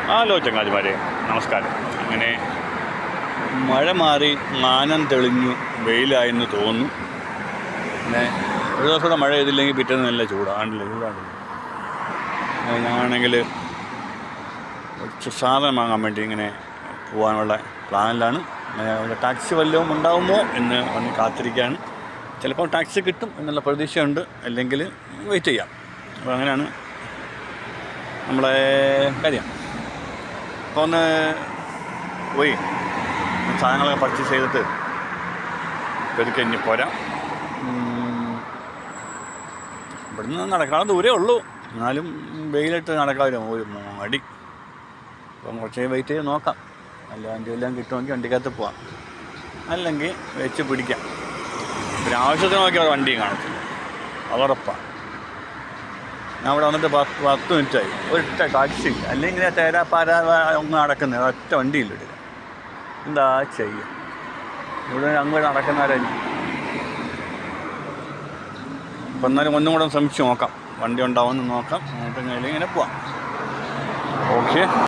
Hello ചങ്ങാതിമാരെ, നമസ്കാരം. അങ്ങനെ മഴ മാറി, മാനം തെളിഞ്ഞു, വെയിലായെന്ന് തോന്നുന്നു. പിന്നെ ഒരു ദിവസം കൂടെ മഴ ചെയ്തില്ലെങ്കിൽ പിറ്റേന്ന് നല്ല ചൂടാണല്ലോ. ഞാനാണെങ്കിൽ സാധനം വാങ്ങാൻ വേണ്ടി ഇങ്ങനെ പോകാനുള്ള പ്ലാനിലാണ്. ടാക്സി വല്ലതും ഉണ്ടാകുമോ എന്ന് വന്ന് കാത്തിരിക്കുകയാണ്. ചിലപ്പോൾ ടാക്സി കിട്ടും എന്നുള്ള പ്രതീക്ഷയുണ്ട്, അല്ലെങ്കിൽ വെയിറ്റ് ചെയ്യാം. അപ്പോൾ അങ്ങനെയാണ് നമ്മളെ കാര്യം. അപ്പോൾ ഒന്ന് പോയി സാധനങ്ങളൊക്കെ പർച്ചേസ് ചെയ്തിട്ട് പെരുക്കെ ഇനി പോരാം. ഇവിടുന്ന് നടക്കാതെ ദൂരേ ഉള്ളൂ, എന്നാലും വെയിലിട്ട് നടക്കാതെ ഒരു മടി. അപ്പം കുറച്ച് വെയിറ്റ് ചെയ്ത് നോക്കാം. നല്ല വണ്ടി എല്ലാം കിട്ടുമെങ്കിൽ വണ്ടിക്കകത്ത് പോവാം, അല്ലെങ്കിൽ വെച്ച് പിടിക്കാം. പിന്നെ ആവശ്യത്തിന് നോക്കിയാൽ വണ്ടിയും കാണത്തില്ല, അതുറപ്പാണ്. ഞാൻ ഇവിടെ വന്നിട്ട് 10 മിനിറ്റായി. ഒറ്റ ടാക്സി അല്ലെങ്കിൽ തേരാപ്പാര ഒന്നും നടക്കുന്നത്, ഒറ്റ വണ്ടിയില്ല. എന്താ ചെയ്യുക? ഇവിടെ അങ്ങോട്ട് നടക്കുന്നവരായിരിക്കും. അപ്പം എന്നാലും ഒന്നും കൂടെ ശ്രമിച്ച് നോക്കാം, വണ്ടി ഉണ്ടാവുമെന്ന് നോക്കാം. എന്നിട്ട് ഇങ്ങനെ പോവാം. ഓക്കെ.